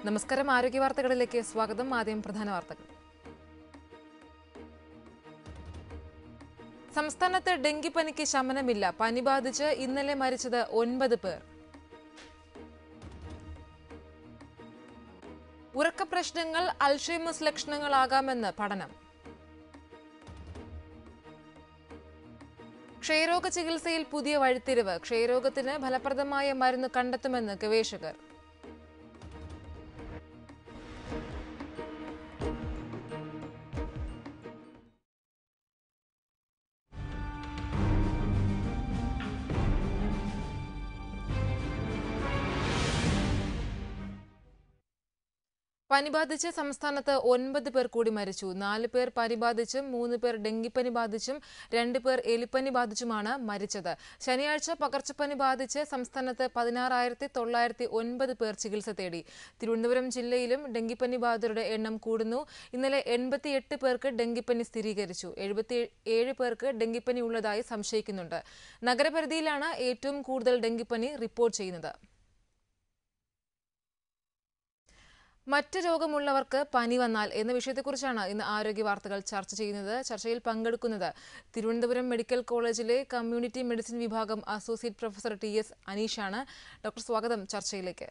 നമസ്കാരം. ആരോഗ്യ വാർത്തകളിലേക്ക് സ്വാഗതം. ആദ്യം പ്രധാന വാർത്തകൾ. സംസ്ഥാനത്ത് ഡെങ്കിപ്പനിക്ക് ശമനമില്ല. പനി ബാധിച്ച് ഇന്നലെ മരിച്ചത് 9 പേർ. ഉറക്ക പ്രശ്നങ്ങൾ അൽഷൈമേഴ്സ് ലക്ഷണങ്ങളാകാമെന്ന് പഠനം. ക്ഷയരോഗ ചികിത്സയിൽ പുതിയ വഴിത്തിരിവ്. ക്ഷയരോഗത്തിന് ഫലപ്രദമായ മരുന്ന് കണ്ടെത്തുമെന്ന് ഗവേഷകർ. പനി ബാധിച്ച് സംസ്ഥാനത്ത് 9 പേർ കൂടി മരിച്ചു. 4 പേർ പനി ബാധിച്ചും 3 പേർ ഡെങ്കിപ്പനി ബാധിച്ചും 2 പേർ എലിപ്പനി ബാധിച്ചുമാണ് മരിച്ചത്. ശനിയാഴ്ച പകർച്ചപ്പനി ബാധിച്ച് സംസ്ഥാനത്ത് 16,909 പേർ ചികിത്സ തേടി. തിരുവനന്തപുരം ജില്ലയിലും ഡെങ്കിപ്പനി ബാധിതരുടെ എണ്ണം കൂടുന്നു. ഇന്നലെ 88 പേർക്ക് ഡെങ്കിപ്പനി സ്ഥിരീകരിച്ചു. 77 പേർക്ക് ഡെങ്കിപ്പനി ഉള്ളതായി സംശയിക്കുന്നുണ്ട്. നഗരപരിധിയിലാണ് ഏറ്റവും കൂടുതൽ ഡെങ്കിപ്പനി റിപ്പോർട്ട് ചെയ്യുന്നത്. മറ്റ് രോഗമുള്ളവർക്ക് പനി വന്നാൽ എന്ന വിഷയത്തെക്കുറിച്ചാണ് ഇന്ന് ആരോഗ്യ വാർത്തകൾ ചർച്ച ചെയ്യുന്നത്. ചർച്ചയിൽ പങ്കെടുക്കുന്നത് തിരുവനന്തപുരം മെഡിക്കൽ കോളേജിലെ കമ്മ്യൂണിറ്റി മെഡിസിൻ വിഭാഗം അസോസിയേറ്റ് പ്രൊഫസർ TS അനീഷാണ്. ഡോക്ടർ, സ്വാഗതം ചർച്ചയിലേക്ക്.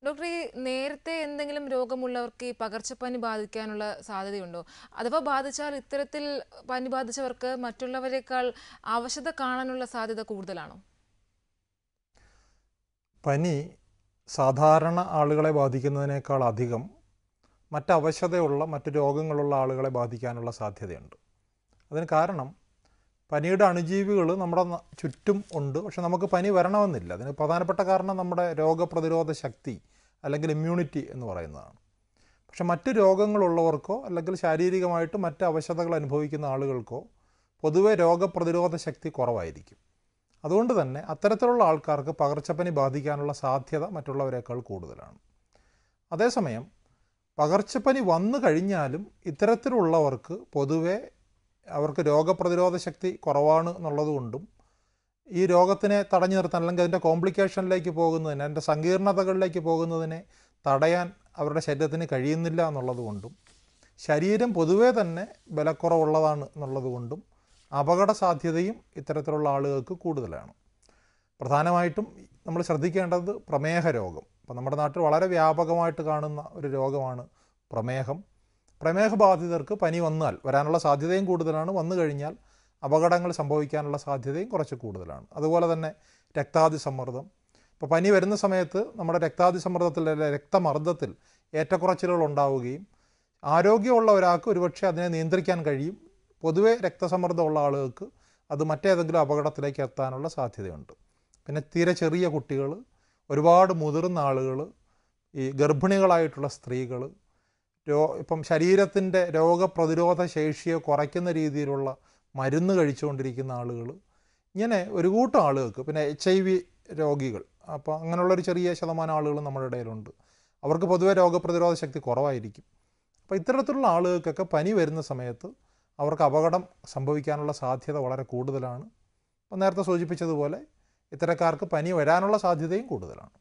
ഡോക്ടർ, ഈ നേരത്തെ എന്തെങ്കിലും രോഗമുള്ളവർക്ക് ഈ പകർച്ചപ്പനി ബാധിക്കാനുള്ള സാധ്യതയുണ്ടോ? അഥവാ ബാധിച്ചാൽ ഇത്തരത്തിൽ പനി ബാധിച്ചവർക്ക് മറ്റുള്ളവരെക്കാൾ അവശത കാണാനുള്ള സാധ്യത കൂടുതലാണോ? പനി സാധാരണ ആളുകളെ ബാധിക്കുന്നതിനേക്കാൾ അധികം മറ്റവശതയുള്ള മറ്റ് രോഗങ്ങളുള്ള ആളുകളെ ബാധിക്കാനുള്ള സാധ്യതയുണ്ട്. അതിന് കാരണം പനിയുടെ അണുജീവികൾ നമ്മുടെ ചുറ്റും ഉണ്ട്, പക്ഷെ നമുക്ക് പനി വരണമെന്നില്ല. അതിന് പ്രധാനപ്പെട്ട കാരണം നമ്മുടെ രോഗപ്രതിരോധ ശക്തി അല്ലെങ്കിൽ ഇമ്മ്യൂണിറ്റി എന്ന് പറയുന്നതാണ്. പക്ഷെ മറ്റ് രോഗങ്ങളുള്ളവർക്കോ അല്ലെങ്കിൽ ശാരീരികമായിട്ട് മറ്റ് അവശതകൾ അനുഭവിക്കുന്ന ആളുകൾക്കോ പൊതുവെ രോഗപ്രതിരോധ ശക്തി കുറവായിരിക്കും. അതുകൊണ്ട് തന്നെ അത്തരത്തിലുള്ള ആൾക്കാർക്ക് പകർച്ചപ്പനി ബാധിക്കാനുള്ള സാധ്യത മറ്റുള്ളവരെക്കാൾ കൂടുതലാണ്. അതേസമയം പകർച്ചപ്പനി വന്നു കഴിഞ്ഞാലും ഇത്തരത്തിലുള്ളവർക്ക് പൊതുവെ അവർക്ക് രോഗപ്രതിരോധ ശക്തി കുറവാണ് എന്നുള്ളതുകൊണ്ടും ഈ രോഗത്തിനെ തടഞ്ഞു നിർത്താൻ അല്ലെങ്കിൽ അതിൻ്റെ കോംപ്ലിക്കേഷനിലേക്ക് പോകുന്നതിന്, അതിൻ്റെ സങ്കീർണതകളിലേക്ക് പോകുന്നതിനെ തടയാൻ അവരുടെ ശരീരത്തിന് കഴിയുന്നില്ല എന്നുള്ളതുകൊണ്ടും ശരീരം പൊതുവെ തന്നെ ബലക്കുറവുള്ളതാണ് എന്നുള്ളതുകൊണ്ടും അപകട സാധ്യതയും ഇത്തരത്തിലുള്ള ആളുകൾക്ക് കൂടുതലാണ്. പ്രധാനമായിട്ടും നമ്മൾ ശ്രദ്ധിക്കേണ്ടത് പ്രമേഹ രോഗം. അപ്പോൾ നമ്മുടെ നാട്ടിൽ വളരെ വ്യാപകമായിട്ട് കാണുന്ന ഒരു രോഗമാണ് പ്രമേഹം. പ്രമേഹബാധിതർക്ക് പനി വരാനുള്ള സാധ്യതയും കൂടുതലാണ്. വന്നു കഴിഞ്ഞാൽ അപകടങ്ങൾ സംഭവിക്കാനുള്ള സാധ്യതയും കുറച്ച് കൂടുതലാണ്. അതുപോലെ തന്നെ രക്താതിസമ്മർദ്ദം. ഇപ്പോൾ പനി വരുന്ന സമയത്ത് നമ്മുടെ രക്താതിസമ്മർദ്ദത്തിൽ, രക്തമർദ്ദത്തിൽ ഏറ്റക്കുറച്ചിലുകൾ ഉണ്ടാവുകയും ആരോഗ്യമുള്ള ഒരാൾക്ക് ഒരുപക്ഷെ അതിനെ നിയന്ത്രിക്കാൻ കഴിയും. പൊതുവെ രക്തസമ്മർദ്ദമുള്ള ആളുകൾക്ക് അത് മറ്റേതെങ്കിലും അപകടത്തിലേക്ക് എത്താനുള്ള സാധ്യതയുണ്ട്. പിന്നെ തീരെ ചെറിയ കുട്ടികൾ, ഒരുപാട് മുതിർന്ന ആളുകൾ, ഈ ഗർഭിണികളായിട്ടുള്ള സ്ത്രീകൾ, ഇപ്പം ശരീരത്തിൻ്റെ രോഗപ്രതിരോധ ശേഷിയെ കുറയ്ക്കുന്ന രീതിയിലുള്ള മരുന്ന് കഴിച്ചുകൊണ്ടിരിക്കുന്ന ആളുകൾ, ഇങ്ങനെ ഒരു കൂട്ടം ആളുകൾക്ക്, പിന്നെ HIV രോഗികൾ, അപ്പോൾ അങ്ങനെയുള്ളൊരു ചെറിയ ശതമാനം ആളുകൾ നമ്മുടെ ഇടയിലുണ്ട്. അവർക്ക് പൊതുവെ രോഗപ്രതിരോധ ശക്തി കുറവായിരിക്കും. അപ്പോൾ ഇത്തരത്തിലുള്ള ആളുകൾക്കൊക്കെ പനി വരുന്ന സമയത്ത് അവർക്ക് അപകടം സംഭവിക്കാനുള്ള സാധ്യത വളരെ കൂടുതലാണ്. അപ്പോൾ നേരത്തെ സൂചിപ്പിച്ചതുപോലെ ഇത്തരക്കാർക്ക് പനി വരാനുള്ള സാധ്യതയും കൂടുതലാണ്.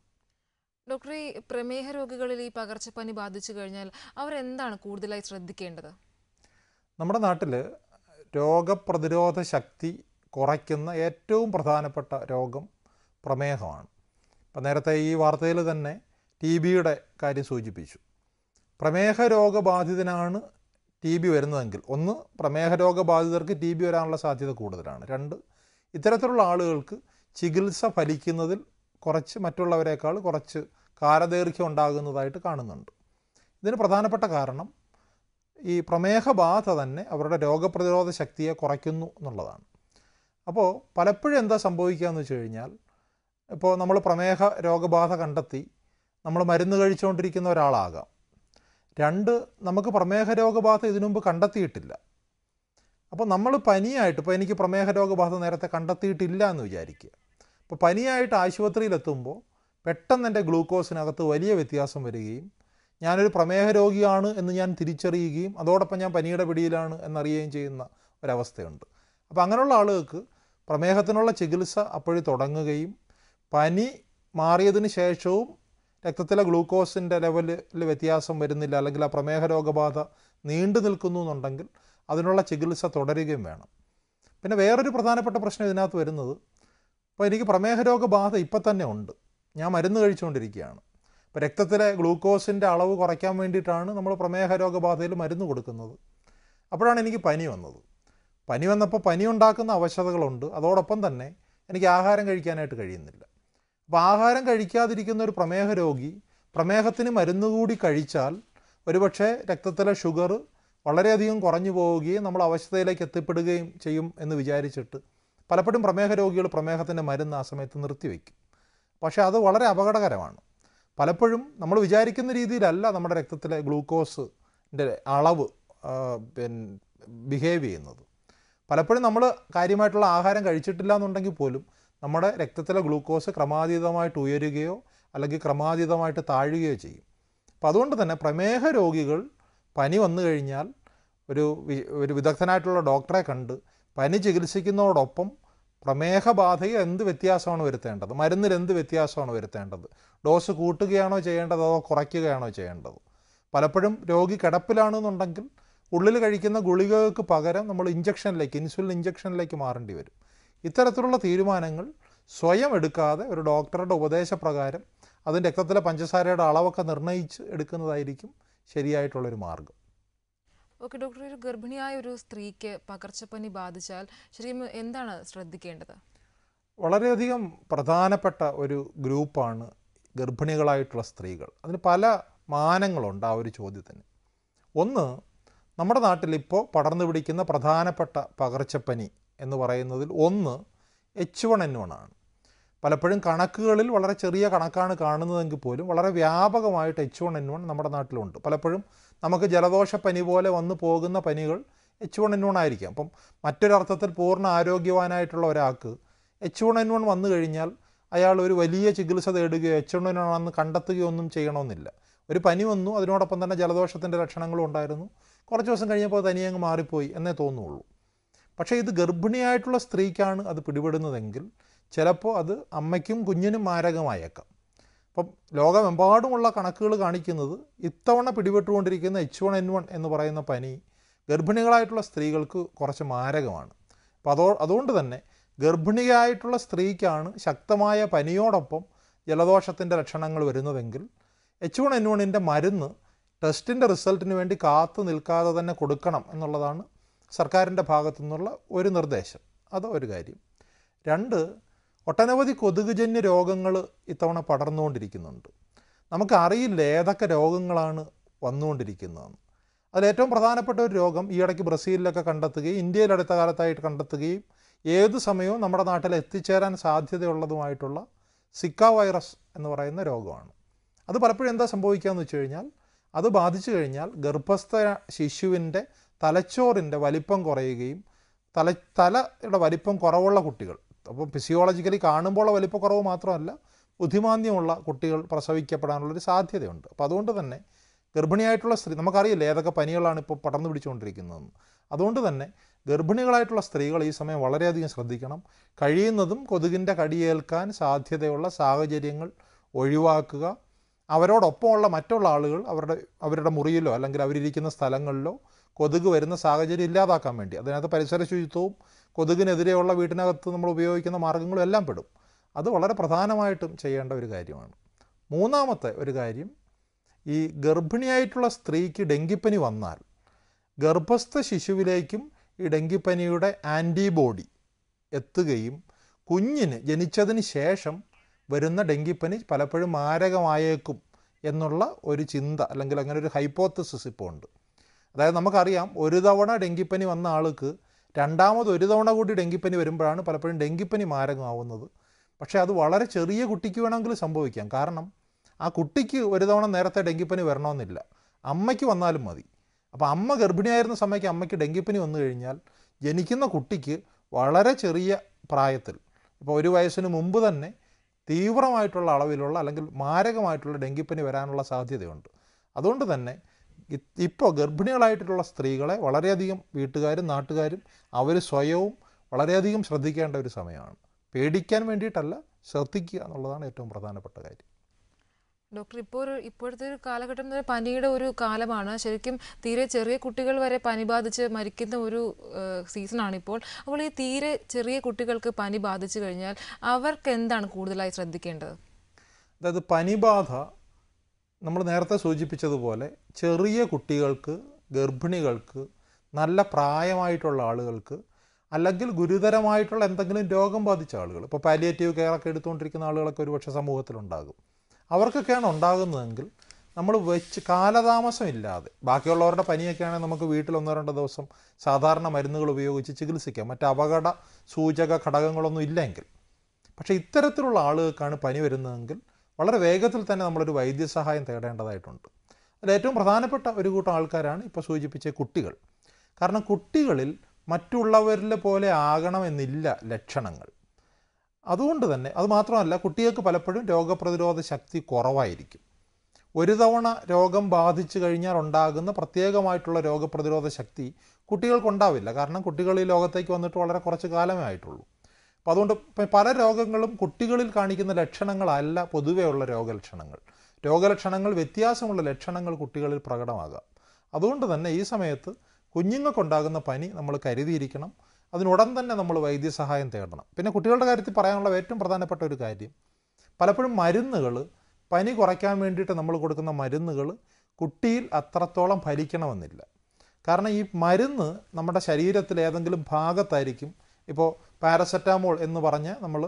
ഡോക്ടർ, ഈ പ്രമേഹ രോഗികളിൽ ഈ പകർച്ചപ്പനി ബാധിച്ചു കഴിഞ്ഞാൽ അവരെന്താണ് കൂടുതലായി ശ്രദ്ധിക്കേണ്ടത്? നമ്മുടെ നാട്ടിൽ രോഗപ്രതിരോധ ശക്തി കുറയ്ക്കുന്ന ഏറ്റവും പ്രധാനപ്പെട്ട രോഗം പ്രമേഹമാണ്. അപ്പോൾ നേരത്തെ ഈ വാർത്തയിൽ തന്നെ TBയുടെ കാര്യം സൂചിപ്പിച്ചു. പ്രമേഹ രോഗബാധിതനാണ് TB വരുന്നതെങ്കിൽ, ഒന്ന്, പ്രമേഹ രോഗബാധിതർക്ക് TB വരാനുള്ള സാധ്യത കൂടുതലാണ്. 2, ഇത്തരത്തിലുള്ള ആളുകൾക്ക് ചികിത്സ ഫലിക്കുന്നതിൽ മറ്റുള്ളവരെക്കാൾ കുറച്ച് കാലദൈർഘ്യം ഉണ്ടാകുന്നതായിട്ട് കാണുന്നുണ്ട്. ഇതിന് പ്രധാനപ്പെട്ട കാരണം ഈ പ്രമേഹബാധ തന്നെ അവരുടെ രോഗപ്രതിരോധ ശക്തിയെ കുറയ്ക്കുന്നു എന്നുള്ളതാണ്. അപ്പോൾ പലപ്പോഴും എന്താ സംഭവിക്കുക എന്ന് വെച്ച് കഴിഞ്ഞാൽ, ഇപ്പോൾ നമ്മൾ പ്രമേഹ രോഗബാധ കണ്ടെത്തി നമ്മൾ മരുന്ന് കഴിച്ചുകൊണ്ടിരിക്കുന്ന ഒരാളാകാം. 2, നമുക്ക് പ്രമേഹ രോഗബാധ ഇതിനു മുമ്പ് കണ്ടെത്തിയിട്ടില്ല. അപ്പോൾ നമ്മൾ പനിയായിട്ട്, ഇപ്പോൾ എനിക്ക് പ്രമേഹ രോഗബാധ നേരത്തെ കണ്ടെത്തിയിട്ടില്ല എന്ന് വിചാരിക്കുക. അപ്പോൾ പനിയായിട്ട് ആശുപത്രിയിലെത്തുമ്പോൾ പെട്ടെന്ന് എൻ്റെ ഗ്ലൂക്കോസിനകത്ത് വലിയ വ്യത്യാസം വരികയും ഞാനൊരു പ്രമേഹ രോഗിയാണ് എന്ന് ഞാൻ തിരിച്ചറിയുകയും അതോടൊപ്പം ഞാൻ പനിയുടെ പിടിയിലാണ് എന്നറിയുകയും ചെയ്യുന്ന ഒരവസ്ഥയുണ്ട്. അപ്പോൾ അങ്ങനെയുള്ള ആളുകൾക്ക് പ്രമേഹത്തിനുള്ള ചികിത്സ അപ്പോഴും തുടങ്ങുകയും പനി മാറിയതിന് ശേഷവും രക്തത്തിലെ ഗ്ലൂക്കോസിൻ്റെ ലെവലിൽ വ്യത്യാസം വരുന്നില്ല, അല്ലെങ്കിൽ ആ പ്രമേഹ രോഗബാധ നീണ്ടു നിൽക്കുന്നു എന്നുണ്ടെങ്കിൽ അതിനുള്ള ചികിത്സ തുടരുകയും വേണം. പിന്നെ വേറൊരു പ്രധാനപ്പെട്ട പ്രശ്നം ഇതിനകത്ത് വരുന്നത്, ഇപ്പോൾ എനിക്ക് പ്രമേഹ രോഗബാധ ഇപ്പം തന്നെ ഉണ്ട്, ഞാൻ മരുന്ന് കഴിച്ചുകൊണ്ടിരിക്കുകയാണ്. ഇപ്പോൾ രക്തത്തിലെ ഗ്ലൂക്കോസിൻ്റെ അളവ് കുറയ്ക്കാൻ വേണ്ടിയിട്ടാണ് നമ്മൾ പ്രമേഹ രോഗബാധയിൽ മരുന്ന് കൊടുക്കുന്നത്. അപ്പോഴാണ് എനിക്ക് പനി വന്നത്. പനി വന്നപ്പോൾ പനി ഉണ്ടാക്കുന്ന അവശതകളുണ്ട്, അതോടൊപ്പം തന്നെ എനിക്ക് ആഹാരം കഴിക്കാനായിട്ട് കഴിയുന്നില്ല. അപ്പോൾ ആഹാരം കഴിക്കാതിരിക്കുന്ന ഒരു പ്രമേഹ രോഗി പ്രമേഹത്തിന് മരുന്ന് കൂടി കഴിച്ചാൽ ഒരുപക്ഷെ രക്തത്തിലെ ഷുഗർ വളരെയധികം കുറഞ്ഞു പോവുകയും നമ്മൾ അവശതയിലേക്ക് എത്തിപ്പെടുകയും ചെയ്യും എന്ന് വിചാരിച്ചിട്ട് പലപ്പോഴും പ്രമേഹ രോഗികൾ പ്രമേഹത്തിൻ്റെ മരുന്ന് ആ സമയത്ത് നിർത്തിവെക്കും. പക്ഷേ അത് വളരെ അപകടകരമാണ്. പലപ്പോഴും നമ്മൾ വിചാരിക്കുന്ന രീതിയിലല്ല നമ്മുടെ രക്തത്തിലെ ഗ്ലൂക്കോസിൻ്റെ അളവ് ബിഹേവ് ചെയ്യുന്നത്. പലപ്പോഴും നമ്മൾ കാര്യമായിട്ടുള്ള ആഹാരം കഴിച്ചിട്ടില്ല എന്നുണ്ടെങ്കിൽ പോലും നമ്മുടെ രക്തത്തിലെ ഗ്ലൂക്കോസ് ക്രമാതീതമായിട്ട് ഉയരുകയോ അല്ലെങ്കിൽ ക്രമാതീതമായിട്ട് താഴുകയോ ചെയ്യും. അപ്പോൾ അതുകൊണ്ട് തന്നെ പ്രമേഹ രോഗികൾ പനി വന്നു കഴിഞ്ഞാൽ ഒരു വിദഗ്ധനായിട്ടുള്ള ഡോക്ടറെ കണ്ട് പനി ചികിത്സിക്കുന്നതോടൊപ്പം പ്രമേഹബാധയിൽ എന്ത് വ്യത്യാസമാണ് വരുത്തേണ്ടത്, മരുന്നിൽ എന്ത് വ്യത്യാസമാണ് വരുത്തേണ്ടത്, ഡോസ് കൂട്ടുകയാണോ ചെയ്യേണ്ടത് അതോ കുറയ്ക്കുകയാണോ ചെയ്യേണ്ടത്. പലപ്പോഴും രോഗി കിടപ്പിലാണെന്നുണ്ടെങ്കിൽ ഉള്ളിൽ കഴിക്കുന്ന ഗുളികകൾക്ക് പകരം നമ്മൾ ഇൻസുലിൻ ഇഞ്ചക്ഷനിലേക്ക് മാറേണ്ടി വരും. ഇത്തരത്തിലുള്ള തീരുമാനങ്ങൾ സ്വയം എടുക്കാതെ ഒരു ഡോക്ടറുടെ ഉപദേശപ്രകാരം അതിൻ്റെ രക്തത്തിലെ പഞ്ചസാരയുടെ അളവൊക്കെ നിർണ്ണയിച്ച് എടുക്കുന്നതായിരിക്കും ശരിയായിട്ടുള്ളൊരു മാർഗം. ഓക്കെ ഡോക്ടർ, ഒരു ഗർഭിണിയായ ഒരു സ്ത്രീക്ക് പകർച്ചപ്പനി ബാധിച്ചാൽ ശരിക്കും എന്താണ് ശ്രദ്ധിക്കേണ്ടത്? വളരെയധികം പ്രധാനപ്പെട്ട ഒരു ഗ്രൂപ്പാണ് ഗർഭിണികളായിട്ടുള്ള സ്ത്രീകൾ. അതിന് പല മാനങ്ങളുണ്ട് ആ ഒരു ചോദ്യത്തിന്. ഒന്ന്, നമ്മുടെ നാട്ടിലിപ്പോൾ പടർന്നു പിടിക്കുന്ന പ്രധാനപ്പെട്ട പകർച്ചപ്പനി എന്ന് പറയുന്നതിൽ ഒന്ന് H1N1 ആണ്. പലപ്പോഴും കണക്കുകളിൽ വളരെ ചെറിയ കണക്കാണ് കാണുന്നതെങ്കിൽ പോലും വളരെ വ്യാപകമായിട്ട് H1N1 നമ്മുടെ നാട്ടിലുണ്ട്. പലപ്പോഴും നമുക്ക് ജലദോഷപ്പനി പോലെ വന്നു പോകുന്ന പനികൾ H1N1 ആയിരിക്കാം. അപ്പം മറ്റൊരർത്ഥത്തിൽ പൂർണ്ണ ആരോഗ്യവാനായിട്ടുള്ള ഒരാൾക്ക് H1N1 വന്നു കഴിഞ്ഞാൽ അയാൾ ഒരു വലിയ ചികിത്സ തേടുകയോ H1N1 ആണെന്ന് കണ്ടെത്തുകയോ ഒന്നും ചെയ്യണമെന്നില്ല. ഒരു പനി വന്നു, അതിനോടൊപ്പം തന്നെ ജലദോഷത്തിൻ്റെ ലക്ഷണങ്ങളും ഉണ്ടായിരുന്നു, കുറച്ച് ദിവസം കഴിഞ്ഞപ്പോൾ തനിയങ്ങ് മാറിപ്പോയി എന്നേ തോന്നുള്ളൂ. പക്ഷേ ഇത് ഗർഭിണിയായിട്ടുള്ള സ്ത്രീക്കാണ് അത് പിടിപെടുന്നതെങ്കിൽ ചിലപ്പോൾ അത് അമ്മയ്ക്കും കുഞ്ഞിനും മാരകമായേക്കാം. അപ്പം ലോകമെമ്പാടുമുള്ള കണക്കുകൾ കാണിക്കുന്നത് ഇത്തവണ പിടിപെട്ടുകൊണ്ടിരിക്കുന്ന H1N1 എന്ന് പറയുന്ന പനി ഗർഭിണികളായിട്ടുള്ള സ്ത്രീകൾക്ക് കുറച്ച് മാരകമാണ്. അപ്പോൾ അതുകൊണ്ട് തന്നെ ഗർഭിണിയായിട്ടുള്ള സ്ത്രീക്കാണ് ശക്തമായ പനിയോടൊപ്പം ജലദോഷത്തിൻ്റെ ലക്ഷണങ്ങൾ വരുന്നതെങ്കിൽ H1N1ൻ്റെ മരുന്ന് ടെസ്റ്റിൻ്റെ റിസൾട്ടിന് വേണ്ടി കാത്തു നിൽക്കാതെ തന്നെ കൊടുക്കണം എന്നുള്ളതാണ് സർക്കാരിൻ്റെ ഭാഗത്തു നിന്നുള്ള ഒരു നിർദ്ദേശം. അത് ഒരു കാര്യം. രണ്ട്, ഒട്ടനവധി കൊതുകുജന്യ രോഗങ്ങൾ ഇത്തവണ പടർന്നുകൊണ്ടിരിക്കുന്നുണ്ട്. നമുക്കറിയില്ല ഏതൊക്കെ രോഗങ്ങളാണ് വന്നുകൊണ്ടിരിക്കുന്നതെന്ന്. അതിലേറ്റവും പ്രധാനപ്പെട്ട ഒരു രോഗം ഈയിടയ്ക്ക് ബ്രസീലിലൊക്കെ കണ്ടെത്തുകയും ഇന്ത്യയിൽ അടുത്ത കാലത്തായിട്ട് കണ്ടെത്തുകയും ഏത് സമയവും നമ്മുടെ നാട്ടിൽ എത്തിച്ചേരാൻ സാധ്യതയുള്ളതുമായിട്ടുള്ള സിക്ക വൈറസ് എന്ന് പറയുന്ന രോഗമാണ്. അത് പലപ്പോഴും എന്താ സംഭവിക്കുകയെന്ന് വെച്ച് കഴിഞ്ഞാൽ, അത് ബാധിച്ചു കഴിഞ്ഞാൽ ഗർഭസ്ഥ ശിശുവിൻ്റെ തലച്ചോറിൻ്റെ വലിപ്പം കുറയുകയും തലയുടെ വലിപ്പം കുറവുള്ള കുട്ടികൾ, അപ്പോൾ ഫിസിയോളജിക്കലി കാണുമ്പോഴുള്ള വലിപ്പക്കുറവ് മാത്രമല്ല ബുദ്ധിമാന്ദ്യമുള്ള കുട്ടികൾ പ്രസവിക്കപ്പെടാനുള്ളൊരു സാധ്യതയുണ്ട്. അപ്പോൾ അതുകൊണ്ട് തന്നെ ഗർഭിണിയായിട്ടുള്ള സ്ത്രീ, നമുക്കറിയില്ല ഏതൊക്കെ പനികളാണ് ഇപ്പോൾ പടർന്നു പിടിച്ചുകൊണ്ടിരിക്കുന്നതെന്ന്. അതുകൊണ്ട് തന്നെ ഗർഭിണികളായിട്ടുള്ള സ്ത്രീകൾ ഈ സമയം വളരെയധികം ശ്രദ്ധിക്കണം. കഴിയുന്നതും കൊതുകിൻ്റെ കടിയേൽക്കാൻ സാധ്യതയുള്ള സാഹചര്യങ്ങൾ ഒഴിവാക്കുക. അവരോടൊപ്പമുള്ള മറ്റുള്ള ആളുകൾ അവരുടെ മുറിയിലോ അല്ലെങ്കിൽ അവരിയ്ക്കുന്ന സ്ഥലങ്ങളിലോ കൊതുക് വരുന്ന സാഹചര്യം ഇല്ലാതാക്കാൻ വേണ്ടി, അതിനകത്ത് പരിസര ശുചിത്വവും കൊതുകിനെതിരെയുള്ള വീട്ടിനകത്ത് നമ്മൾ ഉപയോഗിക്കുന്ന മാർഗ്ഗങ്ങളും എല്ലാം പെടും. അത് വളരെ പ്രധാനമായിട്ടും ചെയ്യേണ്ട ഒരു കാര്യമാണ്. മൂന്നാമത്തെ ഒരു കാര്യം, ഈ ഗർഭിണിയായിട്ടുള്ള സ്ത്രീക്ക് ഡെങ്കിപ്പനി വന്നാൽ ഗർഭസ്ഥ ശിശുവിലേക്കും ഈ ഡെങ്കിപ്പനിയുടെ ആൻറ്റിബോഡി എത്തുകയും കുഞ്ഞിന് ജനിച്ചതിന് ശേഷം വരുന്ന ഡെങ്കിപ്പനി പലപ്പോഴും മാരകമായേക്കും എന്നുള്ള ഒരു ചിന്ത അല്ലെങ്കിൽ അങ്ങനെ ഒരു ഹൈപ്പോത്തസിസ് ഇപ്പോൾ ഉണ്ട്. അതായത് നമുക്കറിയാം, ഒരു തവണ ഡെങ്കിപ്പനി വന്ന ആൾക്ക് രണ്ടാമത് ഒരു തവണ കൂടി ഡെങ്കിപ്പനി വരുമ്പോഴാണ് പലപ്പോഴും ഡെങ്കിപ്പനി മാരകമാവുന്നത്. പക്ഷേ അത് വളരെ ചെറിയ കുട്ടിക്ക് വേണമെങ്കിൽ സംഭവിക്കാം. കാരണം ആ കുട്ടിക്ക് ഒരു തവണ നേരത്തെ ഡെങ്കിപ്പനി വരണമെന്നില്ല, അമ്മയ്ക്ക് വന്നാലും മതി. അപ്പോൾ അമ്മ ഗർഭിണിയായിരുന്ന സമയത്ത് അമ്മയ്ക്ക് ഡെങ്കിപ്പനി വന്നു കഴിഞ്ഞാൽ ജനിക്കുന്ന കുട്ടിക്ക് വളരെ ചെറിയ പ്രായത്തിൽ, ഇപ്പോൾ 1 വയസ്സിന് മുമ്പ് തന്നെ തീവ്രമായിട്ടുള്ള അളവിലുള്ള അല്ലെങ്കിൽ മാരകമായിട്ടുള്ള ഡെങ്കിപ്പനി വരാനുള്ള സാധ്യതയുണ്ട്. അതുകൊണ്ട് തന്നെ ഇപ്പോൾ ഗർഭിണികളായിട്ടുള്ള സ്ത്രീകളെ വളരെയധികം വീട്ടുകാരും നാട്ടുകാരും അവർ സ്വയവും വളരെയധികം ശ്രദ്ധിക്കേണ്ട ഒരു സമയമാണ്. പേടിക്കാൻ വേണ്ടിയിട്ടല്ല, ശ്രദ്ധിക്കുക എന്നുള്ളതാണ് ഏറ്റവും പ്രധാനപ്പെട്ട കാര്യം. ഡോക്ടർ, ഇപ്പോഴത്തെ ഒരു കാലഘട്ടം എന്ന് പറഞ്ഞാൽ പനിയുടെ ഒരു കാലമാണ്. ശരിക്കും തീരെ ചെറിയ കുട്ടികൾ വരെ പനി ബാധിച്ച് മരിക്കുന്ന ഒരു സീസണാണ് ഇപ്പോൾ. അപ്പോൾ ഈ തീരെ ചെറിയ കുട്ടികൾക്ക് പനി ബാധിച്ചു കഴിഞ്ഞാൽ അവർക്ക് എന്താണ് കൂടുതലായി ശ്രദ്ധിക്കേണ്ടത്? അതായത് പനിബാധ നമ്മൾ നേരത്തെ സൂചിപ്പിച്ചതുപോലെ ചെറിയ കുട്ടികൾക്ക്, ഗർഭിണികൾക്ക്, നല്ല പ്രായമായിട്ടുള്ള ആളുകൾക്ക്, അല്ലെങ്കിൽ ഗുരുതരമായിട്ടുള്ള എന്തെങ്കിലും രോഗം ബാധിച്ച ആളുകൾ, ഇപ്പോൾ പാലിയേറ്റീവ് കെയർ ഒക്കെ എടുത്തുകൊണ്ടിരിക്കുന്ന ആളുകളൊക്കെ ഒരുപക്ഷെ സമൂഹത്തിലുണ്ടാകും. അവർക്കൊക്കെയാണ് ഉണ്ടാകുന്നതെങ്കിൽ നമ്മൾ കാലതാമസമില്ലാതെ, ബാക്കിയുള്ളവരുടെ പനിയൊക്കെയാണെങ്കിൽ നമുക്ക് വീട്ടിൽ 1-2 ദിവസം സാധാരണ മരുന്നുകൾ ഉപയോഗിച്ച് ചികിത്സിക്കാം, മറ്റ് അപകട സൂചക ഘടകങ്ങളൊന്നും ഇല്ലെങ്കിൽ. പക്ഷേ ഇത്തരത്തിലുള്ള ആളുകൾക്കാണ് പനി വരുന്നതെങ്കിൽ വളരെ വേഗത്തിൽ തന്നെ നമ്മളൊരു വൈദ്യസഹായം തേടേണ്ടതായിട്ടുണ്ട്. അതിൽ ഏറ്റവും പ്രധാനപ്പെട്ട ഒരു കൂട്ടം ആൾക്കാരാണ് ഇപ്പോൾ സൂചിപ്പിച്ച കുട്ടികൾ. കാരണം കുട്ടികളിൽ മറ്റുള്ളവരിലെ പോലെ ആകണമെന്നില്ല ലക്ഷണങ്ങൾ. അതുകൊണ്ട് തന്നെ അതുമാത്രമല്ല, കുട്ടികൾക്ക് പലപ്പോഴും രോഗപ്രതിരോധ ശക്തി കുറവായിരിക്കും. ഒരു തവണ രോഗം ബാധിച്ചു കഴിഞ്ഞാൽ ഉണ്ടാകുന്ന പ്രത്യേകമായിട്ടുള്ള രോഗപ്രതിരോധ ശക്തി കുട്ടികൾക്കുണ്ടാവില്ല. കാരണം കുട്ടികൾ ഈ ലോകത്തേക്ക് വന്നിട്ട് വളരെ കുറച്ച് കാലമേ ആയിട്ടുള്ളൂ. അപ്പോൾ അതുകൊണ്ട് പല രോഗങ്ങളും കുട്ടികളിൽ കാണിക്കുന്ന ലക്ഷണങ്ങളല്ല പൊതുവെയുള്ള രോഗലക്ഷണങ്ങൾ വ്യത്യാസമുള്ള ലക്ഷണങ്ങൾ കുട്ടികളിൽ പ്രകടമാകാം. അതുകൊണ്ട് തന്നെ ഈ സമയത്ത് കുഞ്ഞുങ്ങൾക്കുണ്ടാകുന്ന പനി നമ്മൾ കരുതിയിരിക്കണം. അതിനുടൻ തന്നെ നമ്മൾ വൈദ്യസഹായം തേടണം. പിന്നെ കുട്ടികളുടെ കാര്യത്തിൽ പറയാനുള്ള ഏറ്റവും പ്രധാനപ്പെട്ട ഒരു കാര്യം, പലപ്പോഴും മരുന്നുകൾ, പനി കുറയ്ക്കാൻ വേണ്ടിയിട്ട് നമ്മൾ കൊടുക്കുന്ന മരുന്നുകൾ കുട്ടിയിൽ അത്രത്തോളം ഫലിക്കണമെന്നില്ല. കാരണം ഈ മരുന്ന് നമ്മുടെ ശരീരത്തിൽ ഏതെങ്കിലും ഭാഗത്തായിരിക്കും. ഇപ്പോൾ പാരസെറ്റാമോൾ എന്ന് പറഞ്ഞ് നമ്മൾ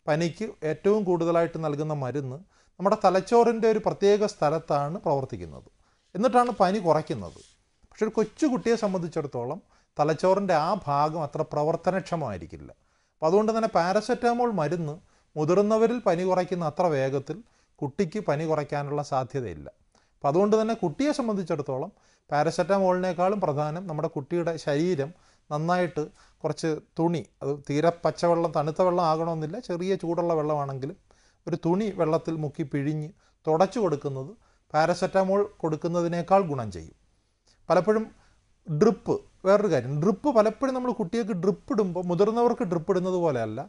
പനിക്ക് ഏറ്റവും കൂടുതലായിട്ട് നൽകുന്ന മരുന്ന് നമ്മുടെ തലച്ചോറിൻ്റെ ഒരു പ്രത്യേക സ്ഥലത്താണ് പ്രവർത്തിക്കുന്നത്, എന്നിട്ടാണ് പനി കുറയ്ക്കുന്നത്. പക്ഷെ ഒരു കൊച്ചുകുട്ടിയെ സംബന്ധിച്ചിടത്തോളം തലച്ചോറിൻ്റെ ആ ഭാഗം അത്ര പ്രവർത്തനക്ഷമമായിരിക്കില്ല. അപ്പോൾ അതുകൊണ്ട് തന്നെ പാരസെറ്റാമോൾ മരുന്ന് മുതിർന്നവരിൽ പനി കുറയ്ക്കുന്ന അത്ര വേഗത്തിൽ കുട്ടിക്ക് പനി കുറയ്ക്കാനുള്ള സാധ്യതയില്ല. അപ്പോൾ അതുകൊണ്ട് തന്നെ കുട്ടിയെ സംബന്ധിച്ചിടത്തോളം പാരസെറ്റാമോളിനേക്കാളും പ്രധാനം നമ്മുടെ കുട്ടിയുടെ ശരീരം നന്നായിട്ട് കുറച്ച് തുണി, അത് തീരെ പച്ചവെള്ളം, തണുത്ത വെള്ളം ആകണമെന്നില്ല, ചെറിയ ചൂടുള്ള വെള്ളമാണെങ്കിലും ഒരു തുണി വെള്ളത്തിൽ മുക്കി പിഴിഞ്ഞ് തുടച്ചു കൊടുക്കുന്നത് പാരസെറ്റാമോൾ കൊടുക്കുന്നതിനേക്കാൾ ഗുണം ചെയ്യും. പലപ്പോഴും വേറൊരു കാര്യം, പലപ്പോഴും നമ്മൾ കുട്ടികൾക്ക് ഡ്രിപ്പ് ഇടുമ്പോൾ മുതിർന്നവർക്ക് ഡ്രിപ്പ് ഇടുന്നത് പോലെയല്ല.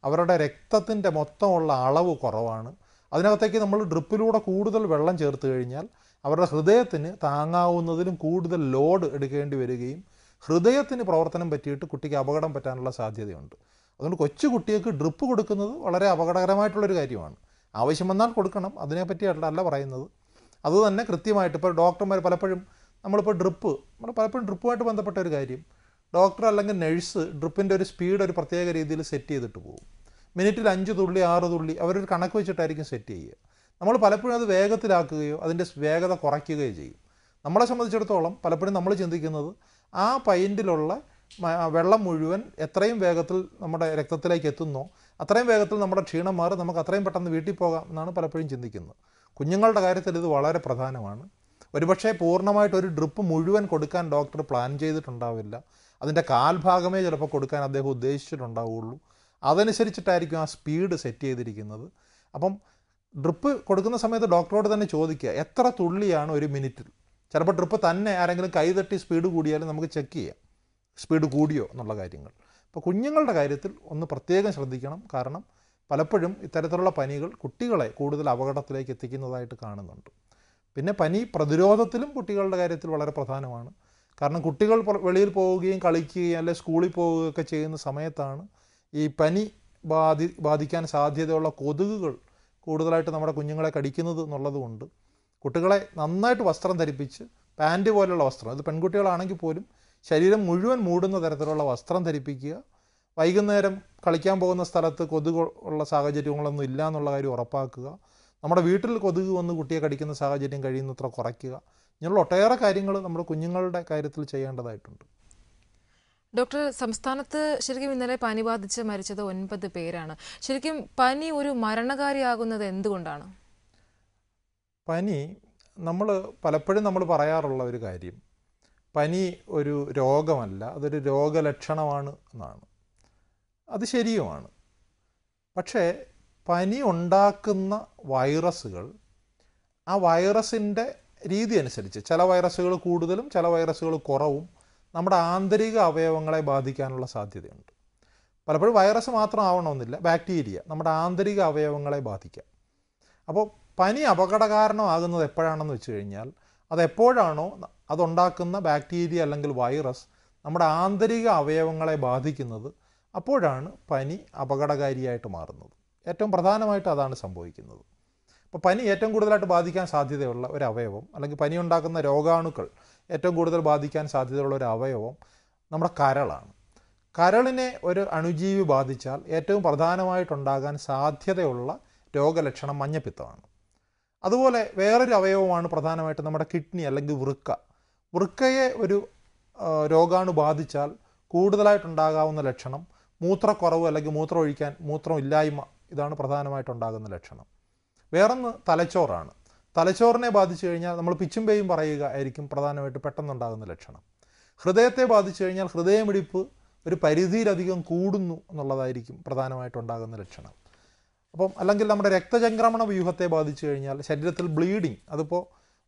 അവരുടെ രക്തത്തിൻ്റെ മൊത്തമുള്ള അളവ് കുറവാണ്. അതിനകത്തേക്ക് നമ്മൾ ഡ്രിപ്പിലൂടെ കൂടുതൽ വെള്ളം ചേർത്ത് കഴിഞ്ഞാൽ അവരുടെ ഹൃദയത്തിന് താങ്ങാവുന്നതിലും കൂടുതൽ ലോഡ് എടുക്കേണ്ടി വരികയും ഹൃദയത്തിന് പ്രവർത്തനം പറ്റിയിട്ട് കുട്ടിക്ക് അപകടം പറ്റാനുള്ള സാധ്യതയുണ്ട്. അതുകൊണ്ട് കൊച്ചു കുട്ടികൾക്ക് ഡ്രിപ്പ് കൊടുക്കുന്നത് വളരെ അപകടകരമായിട്ടുള്ളൊരു കാര്യമാണ്. ആവശ്യം വന്നാൽ കൊടുക്കണം, അതിനെപ്പറ്റിയല്ല പറയുന്നത്. അതുതന്നെ കൃത്യമായിട്ട് ഇപ്പോൾ ഡോക്ടർമാർ പലപ്പോഴും ഡ്രിപ്പുമായിട്ട് ബന്ധപ്പെട്ട ഒരു കാര്യം, ഡോക്ടർ അല്ലെങ്കിൽ നഴ്സ് ഡ്രിപ്പിൻ്റെ ഒരു സ്പീഡ് ഒരു പ്രത്യേക രീതിയിൽ സെറ്റ് ചെയ്തിട്ട് പോകും. മിനിറ്റിൽ 5 തുള്ളി 6 തുള്ളി അവരൊരു കണക്ക് വെച്ചിട്ടായിരിക്കും സെറ്റ് ചെയ്യുക. നമ്മൾ പലപ്പോഴും അത് വേഗത്തിലാക്കുകയോ അതിൻ്റെ വേഗത കുറയ്ക്കുകയോ ചെയ്യും. നമ്മളെ സംബന്ധിച്ചിടത്തോളം പലപ്പോഴും നമ്മൾ ചിന്തിക്കുന്നത് ആ പൈൻറ്റിലുള്ള വെള്ളം മുഴുവൻ എത്രയും വേഗത്തിൽ നമ്മുടെ രക്തത്തിലേക്ക് എത്തുന്നോ അത്രയും വേഗത്തിൽ നമ്മുടെ ക്ഷീണം മാറി നമുക്ക് അത്രയും പെട്ടെന്ന് വീട്ടിൽ പോകാം എന്നാണ് പലപ്പോഴും ചിന്തിക്കുന്നത്. കുഞ്ഞുങ്ങളുടെ കാര്യത്തിൽ ഇത് വളരെ പ്രധാനമാണ്. ഒരുപക്ഷെ പൂർണ്ണമായിട്ട് ഒരു ഡ്രിപ്പ് മുഴുവൻ കൊടുക്കാൻ ഡോക്ടർ പ്ലാൻ ചെയ്തിട്ടുണ്ടാവില്ല. അതിൻ്റെ കാൽഭാഗമേ ചിലപ്പോൾ കൊടുക്കാൻ അദ്ദേഹം ഉദ്ദേശിച്ചിട്ടുണ്ടാവുള്ളൂ. അതനുസരിച്ചിട്ടായിരിക്കും ആ സ്പീഡ് സെറ്റ് ചെയ്തിരിക്കുന്നത്. അപ്പം ഡ്രിപ്പ് കൊടുക്കുന്ന സമയത്ത് ഡോക്ടറോട് തന്നെ ചോദിക്കുക, എത്ര തുള്ളിയാണ് ഒരു മിനിറ്റിൽ. ചിലപ്പോൾ ഡ്രിപ്പ് തന്നെ ആരെങ്കിലും കൈതട്ടി സ്പീഡ് കൂടിയാലും നമുക്ക് ചെക്ക് ചെയ്യാം സ്പീഡ് കൂടിയോ എന്നുള്ള കാര്യങ്ങൾ. അപ്പോൾ കുഞ്ഞുങ്ങളുടെ കാര്യത്തിൽ ഒന്ന് പ്രത്യേകം ശ്രദ്ധിക്കണം. കാരണം പലപ്പോഴും ഇത്തരത്തിലുള്ള പനികൾ കുട്ടികളെ കൂടുതൽ അപകടത്തിലേക്ക് എത്തിക്കുന്നതായിട്ട് കാണുന്നുണ്ട്. പിന്നെ പനി പ്രതിരോധത്തിലും കുട്ടികളുടെ കാര്യത്തിൽ വളരെ പ്രധാനമാണ്. കാരണം കുട്ടികൾ വെളിയിൽ പോവുകയും കളിക്കുകയും അല്ലെങ്കിൽ സ്കൂളിൽ പോവുകയൊക്കെ ചെയ്യുന്ന സമയത്താണ് ഈ പനി ബാധിക്കാൻ സാധ്യതയുള്ള കൊതുകുകൾ കൂടുതലായിട്ട് നമ്മുടെ കുഞ്ഞുങ്ങളെ കടിക്കുന്നത് എന്നുള്ളതുകൊണ്ട് കുട്ടികളെ നന്നായിട്ട് വസ്ത്രം ധരിപ്പിച്ച്, പാൻറ്റ് പോലുള്ള വസ്ത്രം, അത് പെൺകുട്ടികളാണെങ്കിൽ പോലും ശരീരം മുഴുവൻ മൂടുന്ന തരത്തിലുള്ള വസ്ത്രം ധരിപ്പിക്കുക. വൈകുന്നേരം കളിക്കാൻ പോകുന്ന സ്ഥലത്ത് കൊതുക് ഉള്ള സാഹചര്യങ്ങളൊന്നും ഇല്ല എന്നുള്ള കാര്യം ഉറപ്പാക്കുക. നമ്മുടെ വീട്ടിൽ കൊതുക് വന്ന് കുട്ടിയെ കടിക്കുന്ന സാഹചര്യം കഴിയുന്നത്ര കുറയ്ക്കുക. ഇങ്ങനെയുള്ള ഒട്ടേറെ കാര്യങ്ങൾ നമ്മുടെ കുഞ്ഞുങ്ങളുടെ കാര്യത്തിൽ ചെയ്യേണ്ടതായിട്ടുണ്ട്. ഡോക്ടർ, സംസ്ഥാനത്ത് ശരിക്കും ഇന്നലെ പനി ബാധിച്ച് മരിച്ചത് 9 പേരാണ്. ശരിക്കും പനി ഒരു മരണകാരിയാകുന്നത് എന്തുകൊണ്ടാണ്? പനി പലപ്പോഴും നമ്മൾ പറയാറുള്ള ഒരു കാര്യം, പനി ഒരു രോഗമല്ല, അതൊരു രോഗലക്ഷണമാണ് എന്നാണ്. അത് ശരിയുമാണ്. പക്ഷേ പനി ഉണ്ടാക്കുന്ന വൈറസുകൾ, ആ വൈറസിൻ്റെ രീതി അനുസരിച്ച് ചില വൈറസുകൾ കൂടുതലും ചില വൈറസുകൾ കുറവും നമ്മുടെ ആന്തരിക അവയവങ്ങളെ ബാധിക്കാനുള്ള സാധ്യതയുണ്ട്. പലപ്പോഴും വൈറസ് മാത്രം ആവണമെന്നില്ല, ബാക്ടീരിയ നമ്മുടെ ആന്തരിക അവയവങ്ങളെ ബാധിക്കാം. അപ്പോൾ പനി അപകടകാരണമാകുന്നത് എപ്പോഴാണെന്ന് വെച്ച് കഴിഞ്ഞാൽ അതെപ്പോഴാണോ അതുണ്ടാക്കുന്ന ബാക്ടീരിയ അല്ലെങ്കിൽ വൈറസ് നമ്മുടെ ആന്തരിക അവയവങ്ങളെ ബാധിക്കുന്നത്, അപ്പോഴാണ് പനി അപകടകാരിയായിട്ട് മാറുന്നത്. ഏറ്റവും പ്രധാനമായിട്ട് അതാണ് സംഭവിക്കുന്നത്. അപ്പോൾ പനി ഏറ്റവും കൂടുതലായിട്ട് ബാധിക്കാൻ സാധ്യതയുള്ള ഒരു അവയവം, അല്ലെങ്കിൽ പനി ഉണ്ടാക്കുന്ന രോഗാണുക്കൾ ഏറ്റവും കൂടുതൽ ബാധിക്കാൻ സാധ്യതയുള്ള ഒരു അവയവം നമ്മുടെ കരളാണ്. കരളിനെ ഒരു അണുജീവി ബാധിച്ചാൽ ഏറ്റവും പ്രധാനമായിട്ടുണ്ടാകാൻ സാധ്യതയുള്ള രോഗലക്ഷണം മഞ്ഞപ്പിത്തമാണ്. അതുപോലെ വേറൊരു അവയവമാണ് പ്രധാനമായിട്ട് നമ്മുടെ കിഡ്നി അല്ലെങ്കിൽ വൃക്ക. വൃക്കയെ ഒരു രോഗാണു ബാധിച്ചാൽ കൂടുതലായിട്ടുണ്ടാകാവുന്ന ലക്ഷണം മൂത്രക്കുറവ് അല്ലെങ്കിൽ മൂത്രമില്ലായ്മ, ഇതാണ് പ്രധാനമായിട്ടുണ്ടാകുന്ന ലക്ഷണം. വേറൊന്ന് തലച്ചോറാണ്. തലച്ചോറിനെ ബാധിച്ചു കഴിഞ്ഞാൽ നമ്മൾ പിച്ചും പേയും പറയുക ആയിരിക്കും പ്രധാനമായിട്ട് പെട്ടെന്നുണ്ടാകുന്ന ലക്ഷണം. ഹൃദയത്തെ ബാധിച്ചു കഴിഞ്ഞാൽ ഹൃദയമിടിപ്പ് ഒരു പരിധിയിലധികം കൂടുന്നു എന്നുള്ളതായിരിക്കും പ്രധാനമായിട്ടുണ്ടാകുന്ന ലക്ഷണം. അപ്പം അല്ലെങ്കിൽ നമ്മുടെ രക്തചംക്രമണ വ്യൂഹത്തെ ബാധിച്ചു കഴിഞ്ഞാൽ ശരീരത്തിൽ ബ്ലീഡിങ്, അതിപ്പോൾ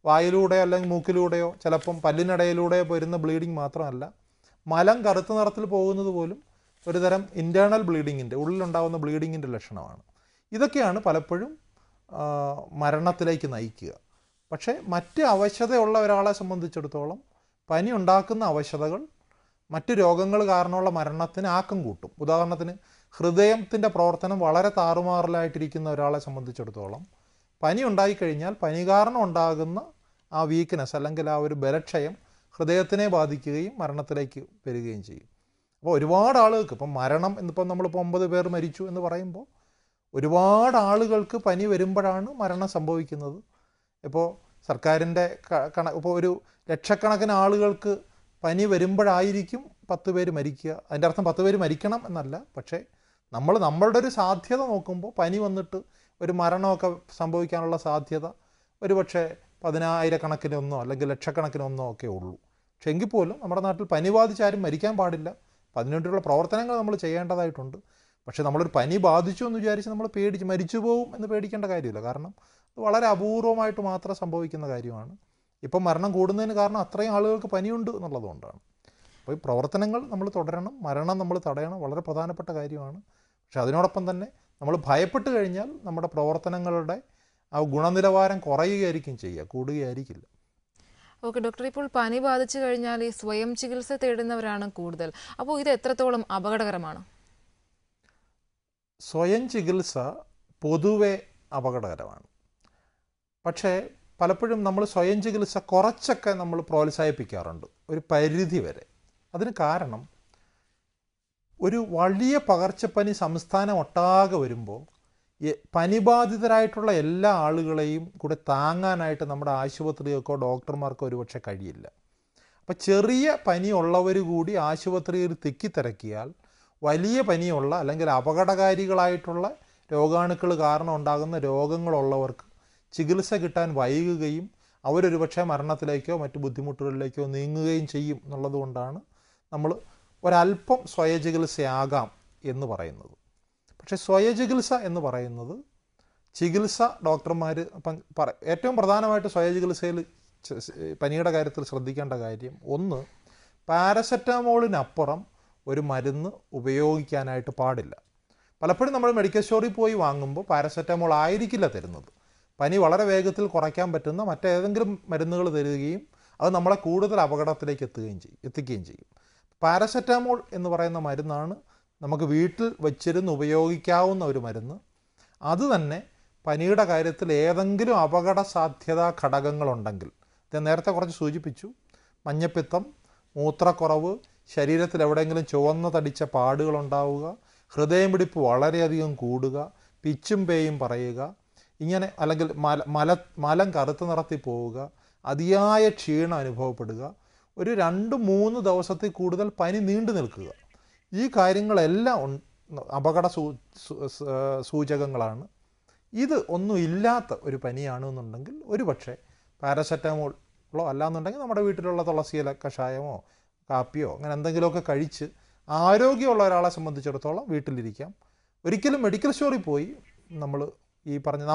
വായിലൂടെയോ അല്ലെങ്കിൽ മൂക്കിലൂടെയോ ചിലപ്പം പല്ലിനിടയിലൂടെയോ വരുന്ന ബ്ലീഡിങ് മാത്രമല്ല, മലം കറുത്ത നിറത്തിൽ പോകുന്നത് പോലും ഒരുതരം ഇൻറ്റേർണൽ ബ്ലീഡിങ്ങിൻ്റെ, ഉള്ളിലുണ്ടാകുന്ന ബ്ലീഡിങ്ങിൻ്റെ ലക്ഷണമാണ്. ഇതൊക്കെയാണ് പലപ്പോഴും മരണത്തിലേക്ക് നയിക്കുക. പക്ഷേ മറ്റ് അവശതയുള്ള ഒരാളെ സംബന്ധിച്ചിടത്തോളം പനി ഉണ്ടാക്കുന്ന അവശതകൾ മറ്റ് രോഗങ്ങൾ കാരണമുള്ള മരണത്തിന് ആക്കം കൂട്ടും. ഉദാഹരണത്തിന് ഹൃദയത്തിൻ്റെ പ്രവർത്തനം വളരെ താറുമാറിലായിട്ടിരിക്കുന്ന ഒരാളെ സംബന്ധിച്ചിടത്തോളം പനി ഉണ്ടായിക്കഴിഞ്ഞാൽ പനി കാരണം ഉണ്ടാകുന്ന ആ വീക്ക്നെസ് അല്ലെങ്കിൽ ആ ഒരു ബലക്ഷയം ഹൃദയത്തിനെ ബാധിക്കുകയും മരണത്തിലേക്ക് വരികയും ചെയ്യും. അപ്പോൾ ഒരുപാട് ആളുകൾക്ക് ഇപ്പം മരണം എന്നിപ്പം നമ്മളിപ്പോൾ 9 പേർ മരിച്ചു എന്ന് പറയുമ്പോൾ ഒരുപാട് ആളുകൾക്ക് പനി വരുമ്പോഴാണ് മരണം സംഭവിക്കുന്നത്. ഇപ്പോൾ സർക്കാരിൻ്റെ ഇപ്പോൾ ഒരു ലക്ഷക്കണക്കിന് ആളുകൾക്ക് പനി വരുമ്പോഴായിരിക്കും 10 പേര് മരിക്കുക. അതിൻ്റെ അർത്ഥം 10 പേര് മരിക്കണം എന്നല്ല. പക്ഷേ നമ്മളുടെ ഒരു സാധ്യത നോക്കുമ്പോൾ പനി വന്നിട്ട് ഒരു മരണമൊക്കെ സംഭവിക്കാനുള്ള സാധ്യത ഒരു പക്ഷേ 10,000 അല്ലെങ്കിൽ ലക്ഷക്കണക്കിനൊന്നോ ഒക്കെ ഉള്ളൂ. പക്ഷെ എങ്കിൽ പോലും നമ്മുടെ നാട്ടിൽ പനി ബാധിച്ചാരും മരിക്കാൻ പാടില്ല. അതിനുവേണ്ടിയുള്ള പ്രവർത്തനങ്ങൾ നമ്മൾ ചെയ്യേണ്ടതായിട്ടുണ്ട്. പക്ഷേ നമ്മളൊരു പനി ബാധിച്ചു എന്ന് വിചാരിച്ച് നമ്മൾ മരിച്ചു പോകും എന്ന് പേടിക്കേണ്ട കാര്യമില്ല. കാരണം അത് വളരെ അപൂർവമായിട്ട് മാത്രം സംഭവിക്കുന്ന കാര്യമാണ്. ഇപ്പം മരണം കൂടുന്നതിന് കാരണം അത്രയും ആളുകൾക്ക് പനിയുണ്ട് എന്നുള്ളതുകൊണ്ടാണ്. അപ്പോൾ ഈ പ്രവർത്തനങ്ങൾ നമ്മൾ തുടരണം, മരണം നമ്മൾ തടയണം, വളരെ പ്രധാനപ്പെട്ട കാര്യമാണ്. പക്ഷെ അതിനോടൊപ്പം തന്നെ നമ്മൾ ഭയപ്പെട്ട് കഴിഞ്ഞാൽ നമ്മുടെ പ്രവർത്തനങ്ങളുടെ ആ ഗുണനിലവാരം കുറയുകയായിരിക്കും ചെയ്യുക, കൂടുകയായിരിക്കില്ല. ഓക്കെ ഡോക്ടർ, ഇപ്പോൾ പനി ബാധിച്ചു കഴിഞ്ഞാൽ ഈ സ്വയം ചികിത്സ തേടുന്നവരാണ് കൂടുതൽ. അപ്പോൾ ഇത് എത്രത്തോളം അപകടകരമാണ്? സ്വയം ചികിത്സ പൊതുവെ അപകടകരമാണ്. പക്ഷേ പലപ്പോഴും നമ്മൾ സ്വയം ചികിത്സ കുറച്ചൊക്കെ നമ്മൾ പ്രോത്സാഹിപ്പിക്കാറുണ്ട് ഒരു പരിധി വരെ. അതിന് കാരണം ഒരു വലിയ പകർച്ചപ്പനി സംസ്ഥാനം ഒട്ടാകെ വരുമ്പോൾ പനിബാധിതരായിട്ടുള്ള എല്ലാ ആളുകളെയും കൂടെ താങ്ങാനായിട്ട് നമ്മുടെ ആശുപത്രികൾക്കോ ഡോക്ടർമാർക്കോ ഒരുപക്ഷെ കഴിയില്ല. അപ്പോൾ ചെറിയ പനിയുള്ളവർ കൂടി ആശുപത്രിയിൽ തിക്കിത്തിരക്കിയാൽ വലിയ പനിയുള്ള അല്ലെങ്കിൽ അപകടകാരികളായിട്ടുള്ള രോഗാണുക്കൾ കാരണം ഉണ്ടാകുന്ന രോഗങ്ങളുള്ളവർക്ക് ചികിത്സ കിട്ടാൻ വൈകുകയും അവരൊരുപക്ഷെ മരണത്തിലേക്കോ മറ്റു ബുദ്ധിമുട്ടുകളിലേക്കോ നീങ്ങുകയും ചെയ്യും എന്നുള്ളതുകൊണ്ടാണ് നമ്മൾ ഒരല്പം സ്വയചികിത്സയാകാം എന്ന് പറയുന്നത്. പക്ഷേ സ്വയചികിത്സ എന്ന് പറയുന്നത് ചികിത്സ ഡോക്ടർമാർ ഏറ്റവും പ്രധാനമായിട്ട് സ്വയചികിത്സയിൽ പനിയുടെ കാര്യത്തിൽ ശ്രദ്ധിക്കേണ്ട കാര്യം, ഒന്ന്, പാരസെറ്റമോളിനപ്പുറം ഒരു മരുന്ന് ഉപയോഗിക്കാനായിട്ട് പാടില്ല. പലപ്പോഴും നമ്മൾ മെഡിക്കൽ സ്റ്റോറിൽ പോയി വാങ്ങുമ്പോൾ പാരസെറ്റമോൾ ആയിരിക്കില്ല തരുന്നത്. പനി വളരെ വേഗത്തിൽ കുറയ്ക്കാൻ പറ്റുന്ന മറ്റേതെങ്കിലും മരുന്നുകൾ തരികയും അത് നമ്മളെ കൂടുതൽ അപകടത്തിലേക്ക് എത്തിക്കുകയും ചെയ്യും. പാരസെറ്റമോൾ എന്ന് പറയുന്ന മരുന്നാണ് നമുക്ക് വീട്ടിൽ വച്ചിരുന്ന് ഉപയോഗിക്കാവുന്ന ഒരു മരുന്ന്. അത് തന്നെ പനിയുടെ കാര്യത്തിൽ ഏതെങ്കിലും അപകട സാധ്യതാ ഘടകങ്ങളുണ്ടെങ്കിൽ, ഞാൻ നേരത്തെ കുറച്ച് സൂചിപ്പിച്ചു, മഞ്ഞപ്പിത്തം, മൂത്രക്കുറവ്, ശരീരത്തിൽ എവിടെയെങ്കിലും ചുവന്ന തടിച്ച പാടുകളുണ്ടാവുക, ഹൃദയമിടിപ്പ് വളരെയധികം കൂടുക, പിച്ചും പേയും പറയുക, ഇങ്ങനെ അല്ലെങ്കിൽ മലം കറുത്ത നിറത്തിൽ പോവുക, അതിയായ ക്ഷീണം അനുഭവപ്പെടുക, ഒരു 2-3 ദിവസത്തിൽ കൂടുതൽ പനി നീണ്ടു നിൽക്കുക, ഈ കാര്യങ്ങളെല്ലാം അപകട സൂചകങ്ങളാണ്. ഇത് ഒന്നും ഇല്ലാത്ത ഒരു പനിയാണെന്നുണ്ടെങ്കിൽ ഒരു പക്ഷേ പാരസെറ്റമോളോ അല്ലാന്നുണ്ടെങ്കിൽ നമ്മുടെ വീട്ടിലുള്ള തുളസിയില കഷായമോ കാപ്പിയോ അങ്ങനെ എന്തെങ്കിലുമൊക്കെ കഴിച്ച് ആരോഗ്യമുള്ള ഒരാളെ സംബന്ധിച്ചിടത്തോളം വീട്ടിലിരിക്കാം. ഒരിക്കലും മെഡിക്കൽ സ്റ്റോറിൽ പോയി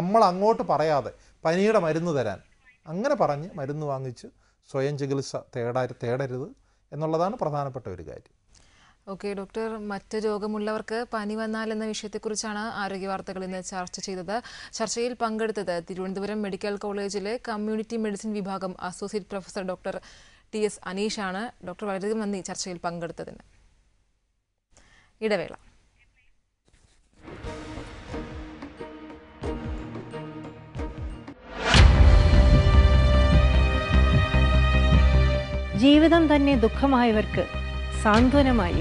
നമ്മൾ അങ്ങോട്ട് പറയാതെ പനിയുടെ മരുന്ന് തരാൻ അങ്ങനെ പറഞ്ഞ് മരുന്ന് വാങ്ങിച്ച് സ്വയം ചികിത്സ തേടരുത് എന്നുള്ളതാണ് പ്രധാനപ്പെട്ട ഒരു കാര്യം. ഓക്കെ ഡോക്ടർ, മറ്റ് രോഗമുള്ളവർക്ക് പനി വന്നാൽ എന്ന വിഷയത്തെക്കുറിച്ചാണ് ആരോഗ്യ വാർത്തകൾ ഇന്ന് ചർച്ച ചെയ്തത്. ചർച്ചയിൽ പങ്കെടുത്തത് തിരുവനന്തപുരം മെഡിക്കൽ കോളേജിലെ കമ്മ്യൂണിറ്റി മെഡിസിൻ വിഭാഗം അസോസിയേറ്റ് പ്രൊഫസർ ഡോക്ടർ TS അനീഷാണ്. ഡോക്ടർ വളരെയധികം നന്ദി ചർച്ചയിൽ പങ്കെടുത്തതിന്. ഇടവേള. ജീവിതം തന്നെ ദുഃഖമായവർക്ക് സാന്ത്വനമായി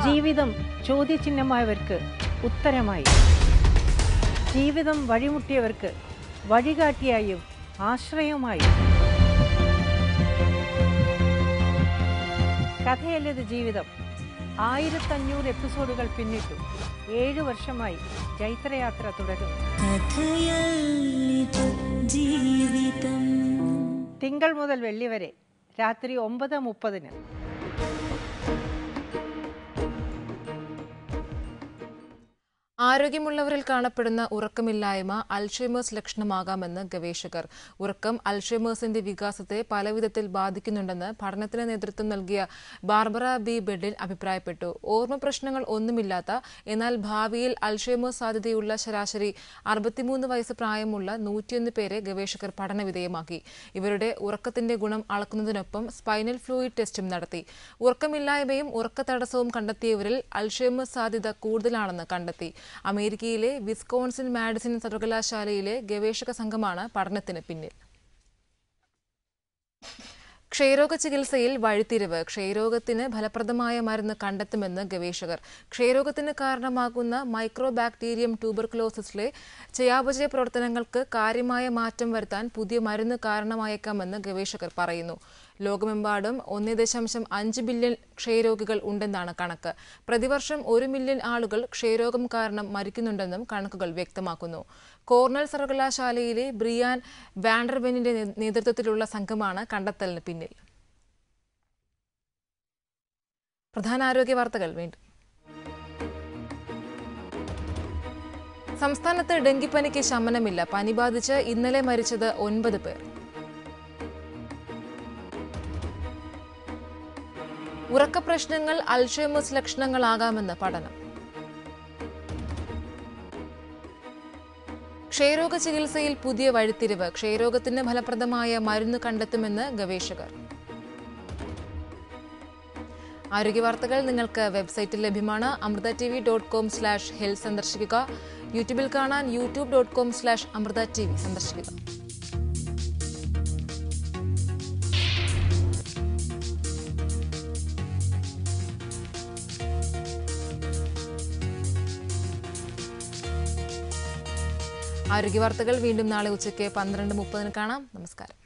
ജീവിതം ചോദ്യചിഹ്നമായവർക്ക് ഉത്തരമായി, ജീവിതം വഴിമുട്ടിയവർക്ക് വഴികാട്ടിയായും ആശ്രയവുമായി. കഥയല്ലത് ജീവിതം. 1500 എപ്പിസോഡുകൾ പിന്നിട്ടു. 7 വർഷമായി ജൈത്രയാത്ര തുടരുന്നു. തിങ്കൾ മുതൽ വെള്ളി വരെ രാത്രി 9:30. ആരോഗ്യമുള്ളവരിൽ കാണപ്പെടുന്ന ഉറക്കമില്ലായ്മ അൽഷൈമേഴ്സ് ലക്ഷണമാകാമെന്ന് ഗവേഷകർ. ഉറക്കം അൽഷൈമേഴ്സിന്റെ വികാസത്തെ പലവിധത്തിൽ ബാധിക്കുന്നുണ്ടെന്ന് പഠനത്തിന് നേതൃത്വം നൽകിയ ബാർബറ B. ബെഡിൽ അഭിപ്രായപ്പെട്ടു. ഓർമ്മ പ്രശ്നങ്ങൾ ഒന്നുമില്ലാത്ത എന്നാൽ ഭാവിയിൽ അൽഷൈമേഴ്സ് സാധ്യതയുള്ള ശരാശരി 63 വയസ്സ് പ്രായമുള്ള 101 പേരെ ഗവേഷകർ പഠനവിധേയമാക്കി. ഇവരുടെ ഉറക്കത്തിന്റെ ഗുണം അളക്കുന്നതിനൊപ്പം സ്പൈനൽ ഫ്ലൂയിഡ് ടെസ്റ്റും നടത്തി. ഉറക്കമില്ലായ്മയും ഉറക്കത്തടസ്സവും കണ്ടെത്തിയവരിൽ അൽഷൈമേഴ്സ് സാധ്യത കൂടുതലാണെന്ന് കണ്ടെത്തി. അമേരിക്കയിലെ വിസ്കോൺസിൻ മാഡിസൺ സർവകലാശാലയിലെ ഗവേഷക സംഘമാണ് പഠനത്തിന് പിന്നിൽ. ക്ഷയരോഗ ചികിത്സയിൽ വഴിത്തിരിവ്. ക്ഷയരോഗത്തിന് ഫലപ്രദമായ മരുന്ന് കണ്ടെത്തുമെന്ന് ഗവേഷകർ. ക്ഷയരോഗത്തിന് കാരണമാകുന്ന മൈക്രോബാക്ടീരിയം ട്യൂബർകുലോസിസിലെ ചയാപചയ പ്രവർത്തനങ്ങൾക്ക് കാര്യമായ മാറ്റം വരുത്താൻ പുതിയ മരുന്ന് കാരണമായേക്കാമെന്ന് ഗവേഷകർ പറയുന്നു. ലോകമെമ്പാടും 1.5 ബില്യൺ ക്ഷയരോഗികൾ ഉണ്ടെന്നാണ് കണക്ക്. പ്രതിവർഷം 1 മില്യൺ ആളുകൾ ക്ഷയരോഗം കാരണം മരിക്കുന്നുണ്ടെന്നും കണക്കുകൾ വ്യക്തമാക്കുന്നു. കോർണൽ സർവകലാശാലയിലെ ബ്രിയാൻ വാൻഡർവെനിന്റെ നേതൃത്വത്തിലുള്ള സംഘമാണ് കണ്ടെത്തലിന് പിന്നിൽ. പ്രധാന ആരോഗ്യ വാർത്തകൾ വീണ്ടും. സംസ്ഥാനത്ത് ഡെങ്കിപ്പനിക്ക് ശമനമില്ല. പനി ബാധിച്ച് ഇന്നലെ മരിച്ചത് 9 പേർ. ഉറക്ക പ്രശ്നങ്ങൾ അൽഷൈമേഴ്സ് ലക്ഷണങ്ങളാകാമെന്ന് പഠനം. ക്ഷയരോഗ ചികിത്സയിൽ പുതിയ വഴിത്തിരിവ്. ക്ഷയരോഗത്തിന് ഫലപ്രദമായ മരുന്ന് കണ്ടെത്തുമെന്ന് ഗവേഷകർ. ആരോഗ്യവാർത്തകൾ നിങ്ങൾക്ക് വെബ്സൈറ്റിൽ ലഭ്യമാണ്. amritatv.com/health സന്ദർശിക്കുക. യൂട്യൂബിൽ കാണാൻ youtube.com/amritatv സന്ദർശിക്കുക. ആരോഗ്യവാർത്തകൾ വീണ്ടും നാളെ ഉച്ചയ്ക്ക് 12:30 കാണാം. നമസ്കാരം.